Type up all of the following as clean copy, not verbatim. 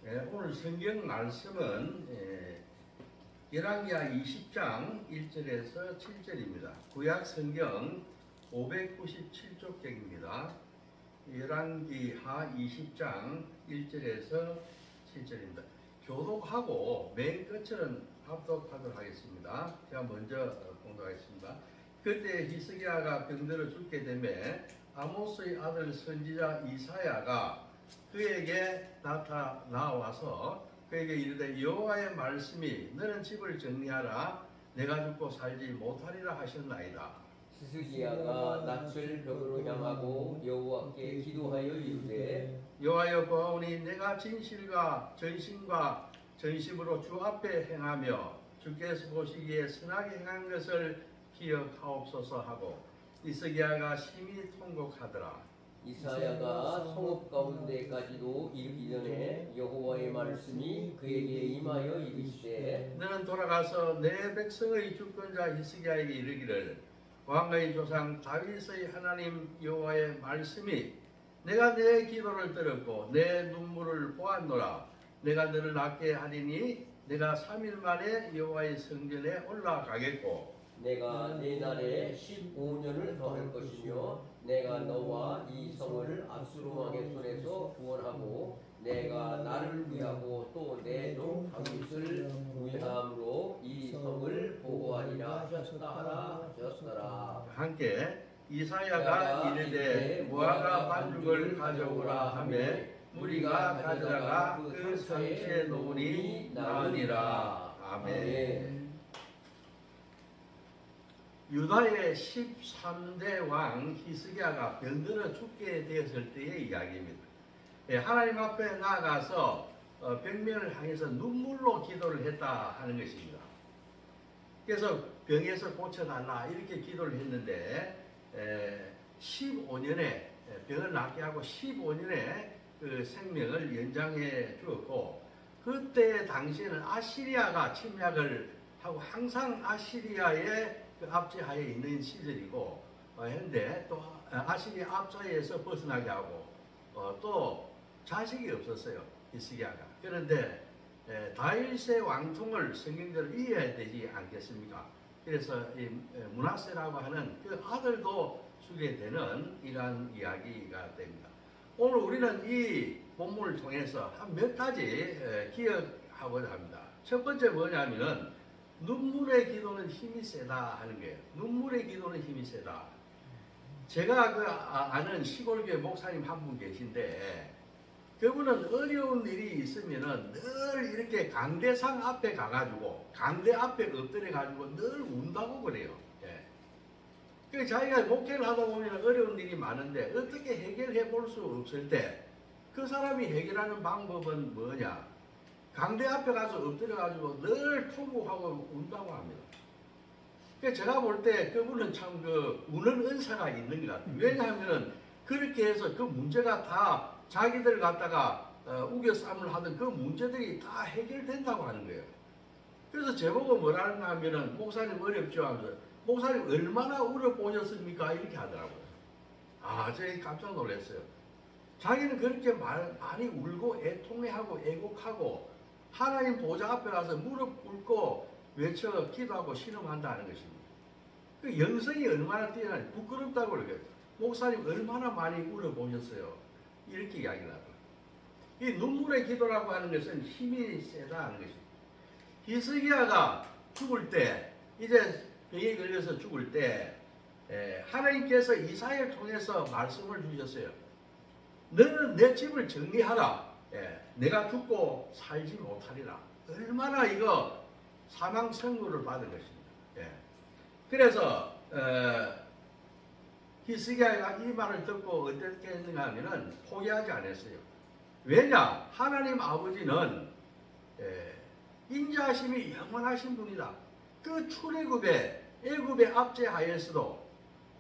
오늘 성경 말씀은 열왕기하 20장 1절에서 7절입니다. 구약 성경 597쪽경입니다. 열왕기하 20장 1절에서 7절입니다. 교독하고 맨 끝은 합독하도록 하겠습니다. 제가 먼저 공독하겠습니다. 그때 히스기야가 병들어 죽게 되매 아모스의 아들 선지자 이사야가 그에게 나와서 그에게 이르되 여호와의 말씀이 너는 집을 정리하라 내가 죽고 살지 못하리라 하셨나이다. 히스기야가 낯을 벽으로 향하고 여호와께 기도하여 이르되 여호와여 보아오니 내가 진실과 전심과 전심으로 주 앞에 행하며 주께서 보시기에 선하게 행한 것을 기억하옵소서 하고 히스기야가 심히 통곡하더라. 이사야가 성읍 가운데까지도 이르기 전에 여호와의 말씀이 그에게 임하여 이르시되 너는 돌아가서 내 백성의 주권자 히스기야에게 이르기를 왕의 조상 다윗의 하나님 여호와의 말씀이 내가 내 기도를 들었고 내 눈물을 보았노라. 내가 너를 낫게 하리니 내가 3일 만에 여호와의 성전에 올라가겠고 내가 내 날에 15년을 더할 것이며 내가 너와 이 성을 압수로 왕의 손에서 구원하고 내가 나를 위하고 또 내 종 다윗을 위함으로 이 성을 보호하리라 하셨더라. 함께 이사야가 이르되 무화과 반죽을 가져오라 하며 무리가 가져다가 그 상시에 놓으니 나으니라. 아멘. 유다의 13대 왕 히스기야가 병들어 죽게 되었을 때의 이야기입니다. 하나님 앞에 나아가서 백면을 향해서 눈물로 기도를 했다 하는 것입니다. 그래서 병에서 고쳐달라 이렇게 기도를 했는데 15년에 병을 낫게 하고 15년에 그 생명을 연장해 주었고 그때 당시에는 아시리아가 침략을 하고 항상 아시리아의 그 압제하에 있는 시절이고 현재 또 아시리아 압제에서 벗어나게 하고 또 자식이 없었어요. 히스기야가. 그런데 다윗의 왕통을 성경대로 이해해야 되지 않겠습니까? 그래서 이 므낫세라고 하는 그 아들도 주게 되는 이러한 이야기가 됩니다. 오늘 우리는 이 본문을 통해서 한 몇 가지 기억하고자 합니다. 첫 번째 뭐냐면은 눈물의 기도는 힘이 세다 하는 거예요. 눈물의 기도는 힘이 세다. 제가 아는 시골교회 목사님 한 분 계신데 그분은 어려운 일이 있으면은 늘 이렇게 강대상 앞에 가가지고 강대 앞에 엎드려가지고 늘 운다고 그래요. 그 자기가 목회를 하다 보면 어려운 일이 많은데 어떻게 해결해 볼 수 없을 때 그 사람이 해결하는 방법은 뭐냐? 강대 앞에 가서 엎드려가지고 늘 통곡하고 운다고 합니다. 그래서 제가 볼 때 그분은 참 우는 은사가 있는 것 같아요. 왜냐하면 그렇게 해서 그 문제가 다 자기들 갖다가 우겨싸움을 하던 그 문제들이 다 해결된다고 하는 거예요. 그래서 제보고 뭐라는가 하면은 목사님 어렵죠 하면서 목사님 얼마나 울어보셨습니까? 이렇게 하더라고요. 제가 깜짝 놀랐어요. 자기는 그렇게 많이 울고 애통해하고 애곡하고 하나님 보좌 앞에 가서 무릎 꿇고 외쳐 기도하고 신음한다는 것입니다. 그 영성이 얼마나 뛰어나요. 부끄럽다고 그러겠어요. 목사님 얼마나 많이 울어보셨어요. 이렇게 이야기를 하더라고요. 이 눈물의 기도라고 하는 것은 힘이 세다 하는 것입니다. 히스기야가 죽을 때 이제 병에 걸려서 죽을 때 하나님께서 이사야를 통해서 말씀을 주셨어요. 너는 내 집을 정리하라. 내가 죽고 살지 못하리라. 얼마나 이거 사망 선고를 받은 것입니다. 그래서 히스기야가 이 말을 듣고 어떻게 했는가 하면은 포기하지 않았어요. 왜냐? 하나님 아버지는 인자하심이 영원하신 분이다. 그 출애굽의 애굽의 압제하에서도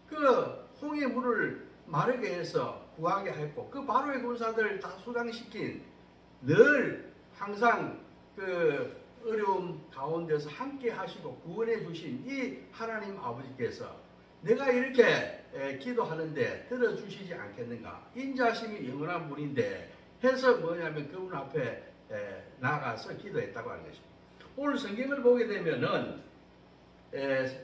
그 홍해 물을 마르게 해서 구하게 했고 그 바로의 군사들 다 수장시킨 늘 항상 그 어려움 가운데서 함께 하시고 구원해 주신 이 하나님 아버지께서 내가 이렇게 기도하는데 들어주시지 않겠는가? 인자심이 영원한 분인데 해서 뭐냐면 그분 앞에 나가서 기도했다고 하는 것입니다. 오늘 성경을 보게 되면은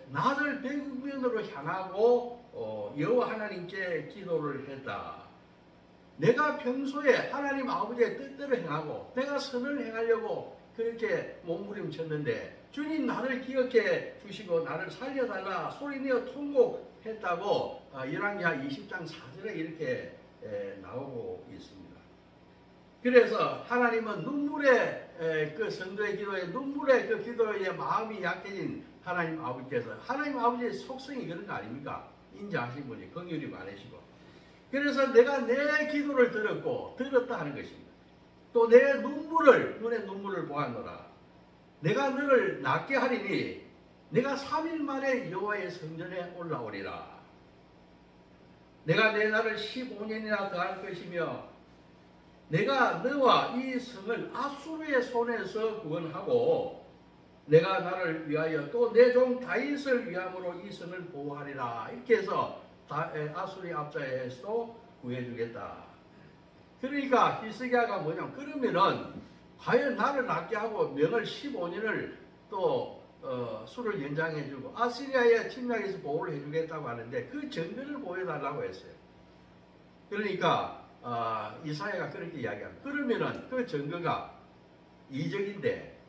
나를 대국면으로 향하고 여호와 하나님께 기도를 했다. 내가 평소에 하나님 아버지의 뜻대로 행하고 내가 선을 행하려고 그렇게 몸부림쳤는데 주님 나를 기억해 주시고 나를 살려달라 소리내어 통곡했다고 열왕기하 20장 4절에 이렇게 나오고 있습니다. 그래서 하나님은 눈물의 그 성도의 기도에 눈물의 그 기도에 마음이 약해진 하나님 아버지께서 하나님 아버지의 속성이 그런 거 아닙니까? 인자하신 분이 긍휼이 많으시고 그래서 내가 내 기도를 들었다 하는 것입니다. 또 내 눈의 눈물을 보았노라. 내가 너를 낫게 하리니 내가 3일 만에 여호와의 성전에 올라오리라. 내가 내 날을 15년이나 더할 것이며 내가 너와 이 성을 아수르의 손에서 구원하고 내가 나를 위하여 또 내 종 다윗을 위함으로 이 성을 보호하리라. 이렇게 해서 아수르의 앞자에서도 구해주겠다. 그러니까 히스기야가 뭐냐면 그러면은 과연 나를 낫게 하고 명을 15년을 또 수를 연장해주고 아시리아의 침략에서 보호를 해주겠다고 하는데 그 증거를 보여달라고 했어요. 그러니까 이사야가 그렇게 이야기합니다. 그러면은 그 증거가 이적인데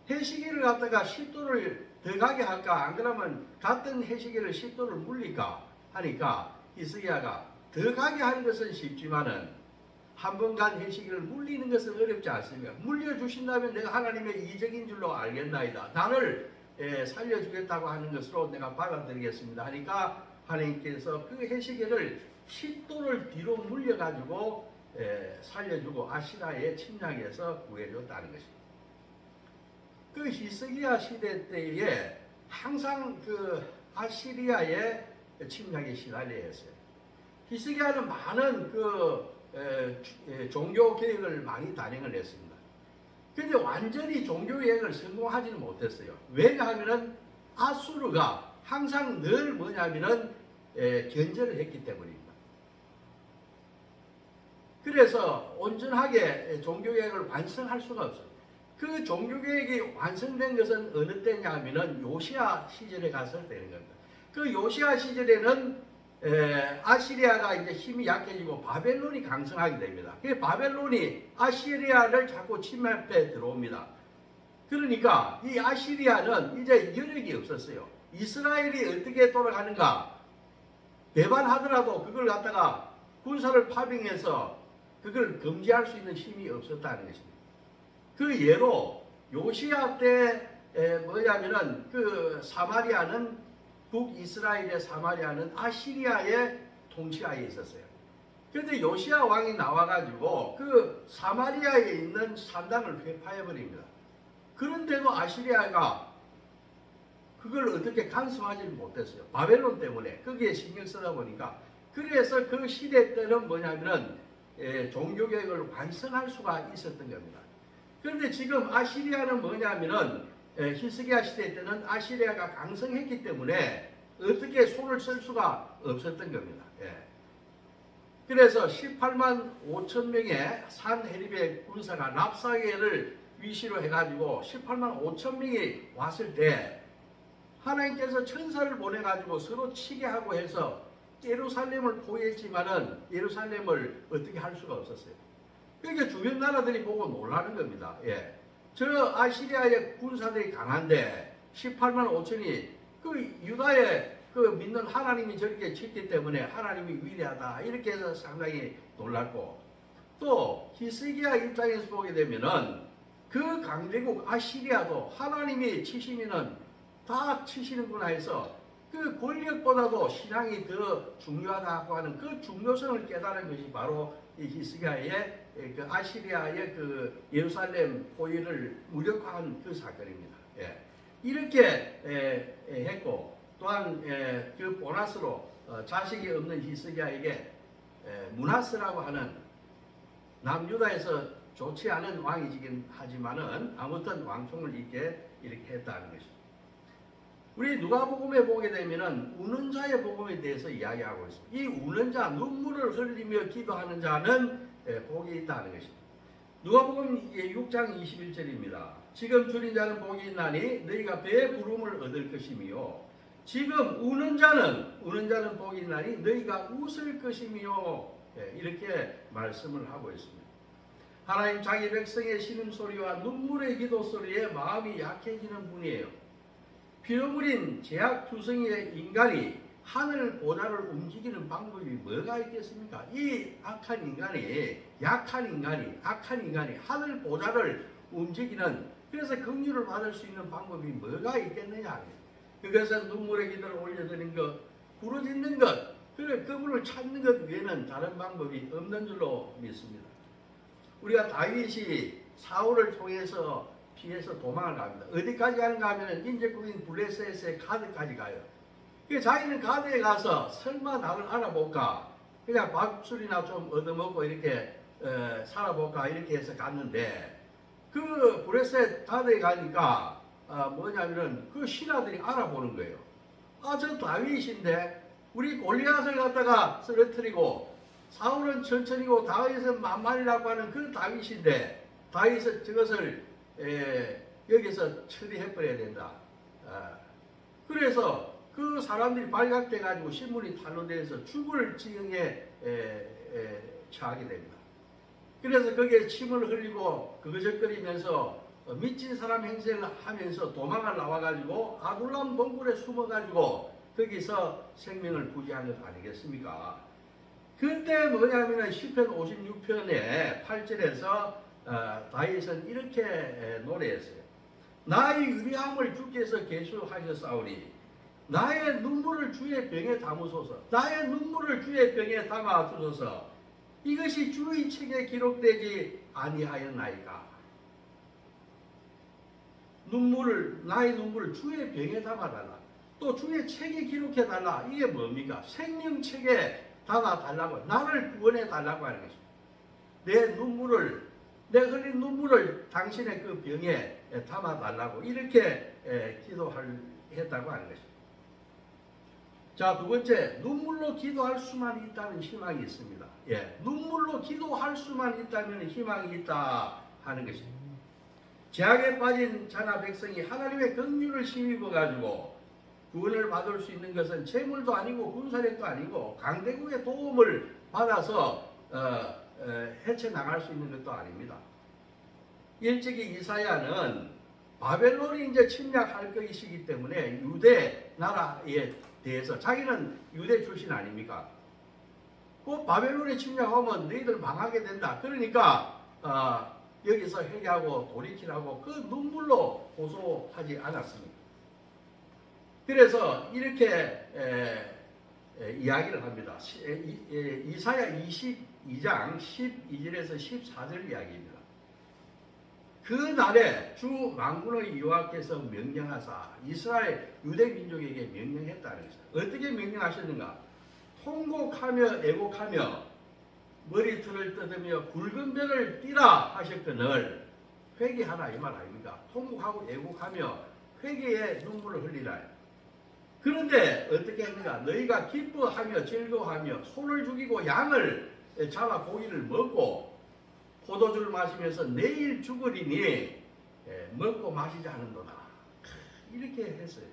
해시기를 갖다가 10도를 더 가게 할까? 안 그러면 같은 해시기를 10도를 물릴까? 하니까 히스기야가 더 가게 하는 것은 쉽지만은 한 번 간 해시기를 물리는 것은 어렵지 않습니까? 물려주신다면 내가 하나님의 이적인 줄로 알겠나이다. 나를 살려주겠다고 하는 것으로 내가 받아들이겠습니다. 하니까 하나님께서 그 해시기를 10도를 뒤로 물려가지고 살려주고 아시라의 침략에서 구해줬다는 것입니다. 그 히스기야 시대 때에 항상 그 아시리아의 침략에 시달려야 했어요. 히스기야는 많은 종교 계획을 많이 단행을 했습니다. 그런데 완전히 종교 계획을 성공하지는 못했어요. 왜냐하면은 아수르가 항상 늘 뭐냐면은 견제를 했기 때문입니다. 그래서 온전하게 종교 계획을 완성할 수가 없어요. 그 종교 계획이 완성된 것은 어느 때냐 하면은 요시야 시절에 갔을 때는 겁니다. 그 요시야 시절에는 아시리아가 이제 힘이 약해지고 바벨론이 강성하게 됩니다. 그 바벨론이 아시리아를 자꾸 침략해 들어옵니다. 그러니까 이 아시리아는 이제 여력이 없었어요. 이스라엘이 어떻게 돌아가는가 배반하더라도 그걸 갖다가 군사를 파병해서 그걸 금지할 수 있는 힘이 없었다는 것입니다. 그 예로 요시야 때 뭐냐면은 그 사마리아는 북이스라엘의 사마리아는 아시리아의 통치하에 있었어요. 그런데 요시야 왕이 나와가지고 그 사마리아에 있는 산당을 회파해버립니다. 그런데도 아시리아가 그걸 어떻게 간섭하지 못했어요. 바벨론 때문에 거기에 신경 쓰다 보니까. 그래서 그 시대 때는 뭐냐면은 종교개혁을 완성할 수가 있었던 겁니다. 그런데 지금 아시리아는 뭐냐면은 히스기야 시대 때는 아시리아가 강성했기 때문에 어떻게 손을 쓸 수가 없었던 겁니다. 그래서 18만 5천 명의 산헤립의 군사가 랍사게를 위시로 해가지고 18만 5천 명이 왔을 때 하나님께서 천사를 보내가지고 서로 치게 하고 해서 예루살렘을 포위했지만은 예루살렘을 어떻게 할 수가 없었어요. 그러니까 주변 나라들이 보고 놀라는 겁니다. 저 아시리아의 군사들이 강한데 18만 5천이 그 유다의 그 믿는 하나님이 저렇게 쳤기 때문에 하나님이 위대하다 이렇게 해서 상당히 놀랐고 또 히스기야 입장에서 보게 되면은 그 강대국 아시리아도 하나님이 치시면은 다 치시는구나 해서 그 권력보다도 신앙이 더 중요하다고 하는 그 중요성을 깨달은 것이 바로 이 히스기야의 그 아시리아의 그 예루살렘 포위를 무력화한 그 사건입니다. 이렇게 했고 또한 그 보너스로 자식이 없는 히스기야에게 므낫세라고 하는 남유다에서 좋지 않은 왕이긴 하지만은 아무튼 왕총을 이렇게 했다는 것입니다. 우리 누가복음에 보게 되면은 우는 자의 복음에 대해서 이야기하고 있습니다. 이 우는 자, 눈물을 흘리며 기도하는 자는 복이 있다는 것입니다. 누가복음 6장 21절입니다. 지금 줄인 자는 복이 있나니 너희가 배부름을 얻을 것이며 지금 우는 자는 복이 있나니 너희가 웃을 것이며 이렇게 말씀을 하고 있습니다. 하나님 자기 백성의 신음소리와 눈물의 기도소리에 마음이 약해지는 분이에요. 피어물인 제약투성이의 인간이 하늘 보좌를 움직이는 방법이 뭐가 있겠습니까? 이 악한 인간이 하늘 보좌를 움직이는, 그래서 긍휼을 받을 수 있는 방법이 뭐가 있겠느냐? 그것은 눈물의 기도를 올려드리는 것, 부르짖는 것, 그분을 찾는 것 외에는 다른 방법이 없는 줄로 믿습니다. 우리가 다윗이 사울을 통해서 피해서 도망을 갑니다. 어디까지 가는가 하면 인제국인 블레셋의 가드까지 가요. 자기는 가드에 가서 설마 나를 알아볼까, 그냥 밥술이나 좀 얻어먹고 이렇게 살아볼까 이렇게 해서 갔는데, 그 블레셋 가드에 가니까 뭐냐면은 그 신하들이 알아보는 거예요. 저 다윗인데 우리 골리앗을 갖다가 쓰러뜨리고 사울은 천천히고 다윗은 만만이라고 하는 그 다윗인데 다윗은 저것을 여기서 처리해버려야 된다. 그래서 그 사람들이 발각돼 가지고 신문이 탄로돼서 죽을 지경에 처하게 됩니다. 그래서 거기에 침을 흘리고 그거적거리면서 미친 사람 행세를 하면서 도망을 나와가지고 아둘람 동굴에 숨어가지고 거기서 생명을 부지한 것 아니겠습니까? 그때 뭐냐면은 시편 56편의 8절에서 다윗은 이렇게 노래했어요. 나의 유리함을 주께서 계수하셨사오니 나의 눈물을 주의 병에 담으소서. 나의 눈물을 주의 병에 담아 주소서. 이것이 주의 책에 기록되지 아니하였나이까. 나의 눈물을 주의 병에 담아달라. 또 주의 책에 기록해달라. 이게 뭡니까? 생명책에 담아달라고, 나를 구원해달라고 하는 것입니다. 내 흘린 눈물을 당신의 그 병에 담아달라고 이렇게 기도했다고 하는 것입니다. 자, 두 번째, 눈물로 기도할 수만 있다면 희망이 있습니다. 눈물로 기도할 수만 있다면 희망이 있다 하는 것입니다. 죄악에 빠진 자나 백성이 하나님의 긍휼을 힘입어가지고 구원을 받을 수 있는 것은 재물도 아니고 군사력도 아니고 강대국의 도움을 받아서 헤쳐나갈 수 있는 것도 아닙니다. 일찍이 이사야는 바벨론이 이제 침략할 것이기 때문에 유대 나라에 대해서, 자기는 유대 출신 아닙니까? 그 바벨론에 침략하면 너희들 망하게 된다. 그러니까 여기서 회개하고 돌이키라고 그 눈물로 호소하지 않았습니다. 그래서 이렇게 이야기를 합니다. 이사야 22장 12절에서 14절 이야기입니다. 그 날에 주 만군의 여호와께서 명령하사 이스라엘 유대 민족에게 명령했다는 것입니다. 어떻게 명령하셨는가? 통곡하며 애곡하며 머리털을 뜯으며 굵은 벼를 띠라 하셨거늘 회개하라 이 말 아닙니까? 통곡하고 애곡하며 회개의 눈물을 흘리라. 그런데 어떻게 했는가? 너희가 기뻐하며 즐거워하며 소를 죽이고 양을 잡아 고기를 먹고 포도주를 마시면서 내일 죽으리니 먹고 마시지 않은도다. 이렇게 했어요.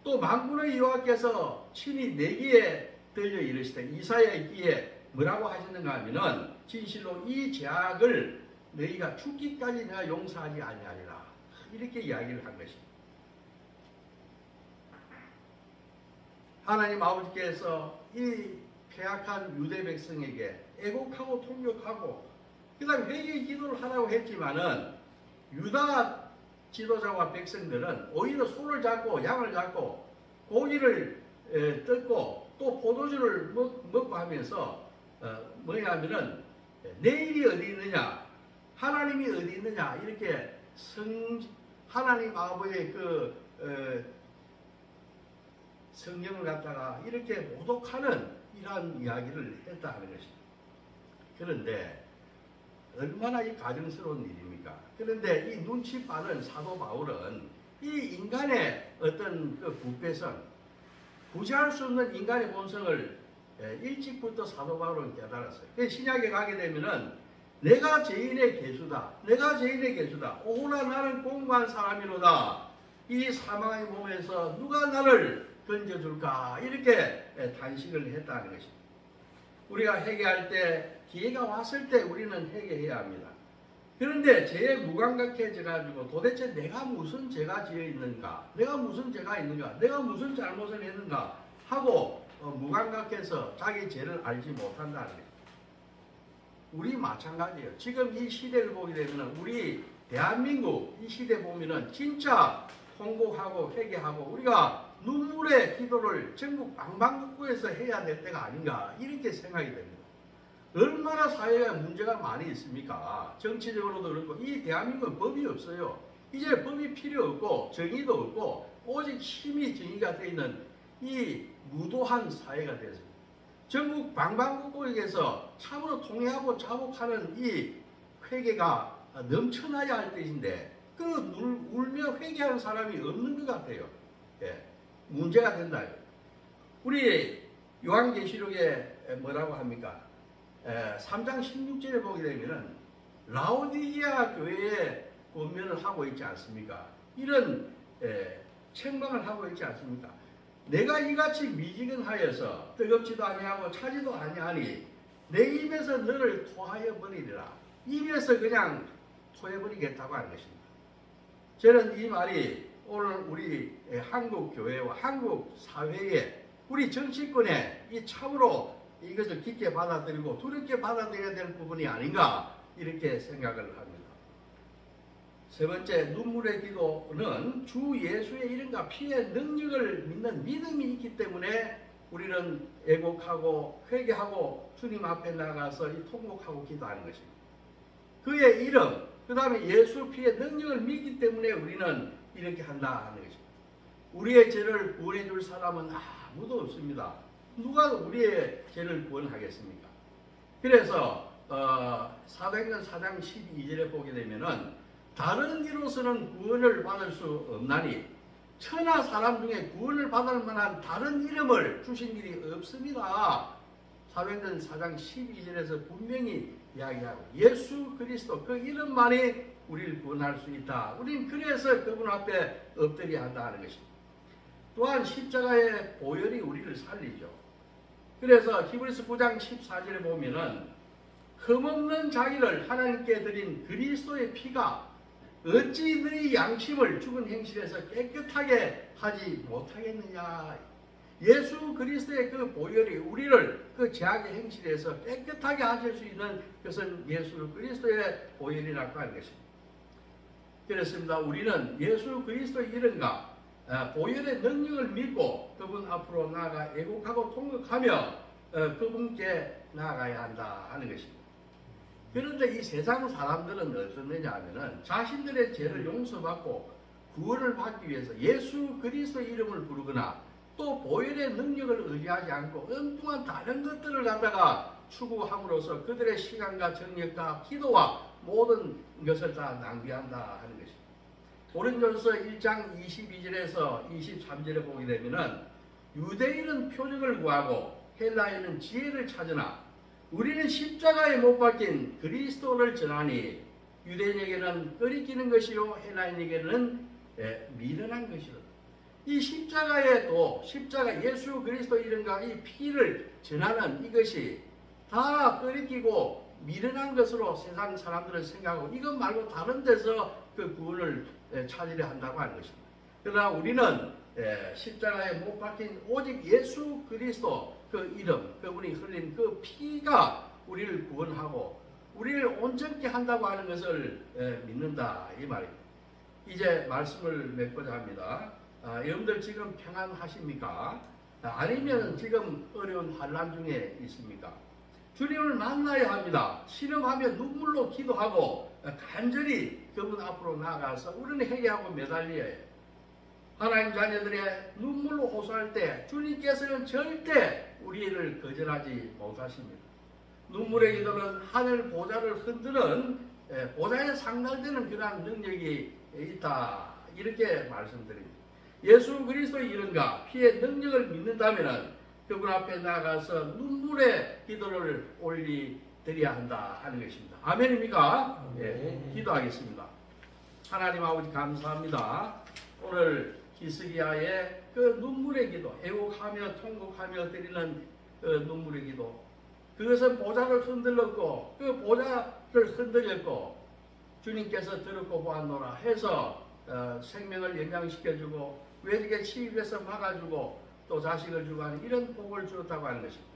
또 만군의 여호와께서 친히 내 귀에 들려 이르시되 이사야의 귀에 뭐라고 하셨는가 하면은 진실로 이 죄악을 너희가 죽기까지 내가 용서하지 아니하리라. 이렇게 이야기를 한 것입니다. 하나님 아버지께서 이 폐악한 유대 백성에게 애곡하고 통곡하고 그 다음에 회개의 기도를 하라고 했지만은 유다 지도자와 백성들은 오히려 소를 잡고 양을 잡고 고기를 뜯고 또 포도주를 먹고 하면서 뭐냐면은 내일이 어디 있느냐, 하나님이 어디 있느냐, 이렇게 하나님 아버지의 그 성경을 갖다가 이렇게 모독하는 이러한 이야기를 했다 하는 것입니다. 그런데 얼마나 이 가증스러운 일입니까? 그런데 이 눈치 빠른 사도 바울은 이 인간의 어떤 그 부패성, 구제할 수 없는 인간의 본성을 일찍부터 사도 바울은 깨달았어요. 신약에 가게 되면은 내가 죄인의 개수다. 내가 죄인의 개수다. 오호라 나는 공고한 사람이로다. 이 사망의 몸에서 누가 나를 건져줄까? 이렇게 탄식을 했다는 것입니다. 우리가 회개할 때 기회가 왔을 때 우리는 회개해야 합니다. 그런데 죄에 무감각해져 가지고 도대체 내가 무슨 죄가 지어 있는가? 내가 무슨 죄가 있는가? 내가 무슨 잘못을 했는가? 하고 무감각해서 자기 죄를 알지 못한다는 거예요. 우리 마찬가지예요. 지금 이 시대를 보게 되면 우리 대한민국 이 시대 보면은 진짜 통곡하고 회개하고 우리가 눈물의 기도를 전국 방방곡곡에서 해야 될 때가 아닌가 이렇게 생각이 됩니다. 얼마나 사회에 문제가 많이 있습니까? 정치적으로도 그렇고 이 대한민국은 법이 없어요. 이제 법이 필요 없고 정의도 없고 오직 힘이 정의가 되어 있는 이 무도한 사회가 되었습니다. 전국 방방곡곡에서 참으로 통회하고 자복하는 이 회개가 넘쳐나야 할 때인데 그 울며 회개하는 사람이 없는 것 같아요. 예, 문제가 된다. 우리 요한계시록에 뭐라고 합니까? 3장 16절에 보게 되면은 라오디게아 교회에 권면을 하고 있지 않습니까? 이런 책망을 하고 있지 않습니까? 내가 이같이 미지근하여서 뜨겁지도 아니하고 차지도 아니하니 내 입에서 너를 토하여 버리리라. 입에서 그냥 토해버리겠다고 하는 것입니다. 저는 이 말이 오늘 우리 한국 교회와 한국 사회에 우리 정치권에 이 참으로 이것을 깊게 받아들이고 두렵게 받아들여야 될 부분이 아닌가 이렇게 생각을 합니다. 세 번째, 눈물의 기도는 주 예수의 이름과 피의 능력을 믿는 믿음이 있기 때문에 우리는 애곡하고 회개하고 주님 앞에 나가서 이 통곡하고 기도하는 것입니다. 그의 이름, 그 다음에 예수 피의 능력을 믿기 때문에 우리는 이렇게 한다 하는 것입니다. 우리의 죄를 구원해 줄 사람은 아무도 없습니다. 누가 우리의 죄를 구원하겠습니까? 그래서 사도행전 4장 12절에 보게 되면은 다른 이로서는 구원을 받을 수 없나니 천하 사람 중에 구원을 받을 만한 다른 이름을 주신 일이 없습니다. 사도행전 4장 12절에서 분명히 이야기하고 예수 그리스도 그 이름만이 우리를 구원할 수 있다. 우리는 그래서 그분 앞에 엎드려야 한다 하는 것입니다. 또한 십자가의 보혈이 우리를 살리죠. 그래서 히브리서 9장 14절에 보면은 흠없는 자기를 하나님께 드린 그리스도의 피가 어찌 너희 양심을 죽은 행실에서 깨끗하게 하지 못하겠느냐. 예수 그리스도의 그 보혈이 우리를 그 죄악의 행실에서 깨끗하게 하실 수 있는 것은 예수 그리스도의 보혈이라고 하는 것입니다. 그렇습니다. 우리는 예수 그리스도의 이름과 보혈의 능력을 믿고 그분 앞으로 나아가 애곡하고 통곡하며 그분께 나아가야 한다 하는 것입니다. 그런데 이 세상 사람들은 어떻느냐 하면은 자신들의 죄를 용서받고 구원을 받기 위해서 예수 그리스도의 이름을 부르거나 또 보혈의 능력을 의지하지 않고 엉뚱한 다른 것들을 갖다가 추구함으로써 그들의 시간과 정력과 기도와 모든 것을 다 낭비한다 하는 것입니다. 고린도전서 1장 22절에서 23절에 보게 되면은 유대인은 표적을 구하고 헬라인은 지혜를 찾으나 우리는 십자가에 못 박힌 그리스도를 전하니 유대인에게는 끓이기는 것이요 헬라인에게는 미련한 것이요. 이 십자가에 또 십자가 예수 그리스도 이름과 이 피를 전하는 이것이 다 끓이기고 미련한 것으로 세상 사람들은 생각하고 이것 말고 다른 데서 그 구원을 찾으려 한다고 하는 것입니다. 그러나 우리는 십자가에 못 박힌 오직 예수 그리스도 그 이름, 그분이 흘린 그 피가 우리를 구원하고 우리를 온전케 한다고 하는 것을 믿는다 이 말입니다. 이제 말씀을 맺고자 합니다. 여러분들 지금 평안하십니까? 아니면 지금 어려운 환난 중에 있습니까? 주님을 만나야 합니다. 신음하며 눈물로 기도하고 간절히 그분 앞으로 나아가서 우리는 회개하고 매달려야 해요. 하나님 자녀들의 눈물로 호소할 때 주님께서는 절대 우리를 거절하지 못하십니다. 눈물의 기도는 하늘 보좌를 흔드는 보좌에 상달되는 그러한 능력이 있다. 이렇게 말씀드립니다. 예수 그리스도의 이름과 피의 능력을 믿는다면 그분 앞에 나가서 눈물의 기도를 드려야 한다 하는 것입니다. 아멘입니까? 아멘. 예, 기도하겠습니다. 하나님 아버지 감사합니다. 오늘 히스기야의 그 눈물의 기도, 애곡하며 통곡하며 드리는 그 눈물의 기도, 그것은 보좌를 흔들었고 그 보좌를 흔들렸고 주님께서 들었고 보았노라 해서 생명을 연장시켜주고 외적의 침입해서 막아주고 또 자식을 주고 하는 이런 복을 주었다고 하는 것입니다.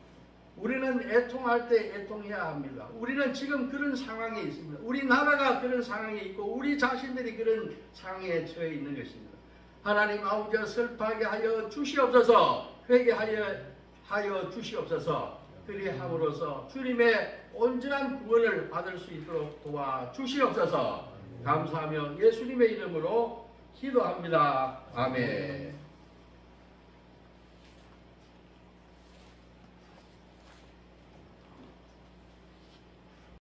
우리는 애통할 때 애통해야 합니다. 우리는 지금 그런 상황에 있습니다. 우리나라가 그런 상황에 있고 우리 자신들이 그런 상황에 처해 있는 것입니다. 하나님 아버지 슬퍼하게 하여 주시옵소서. 회개하여 주시옵소서. 그리함으로써 주님의 온전한 구원을 받을 수 있도록 도와 주시옵소서. 감사하며 예수님의 이름으로 기도합니다. 아멘.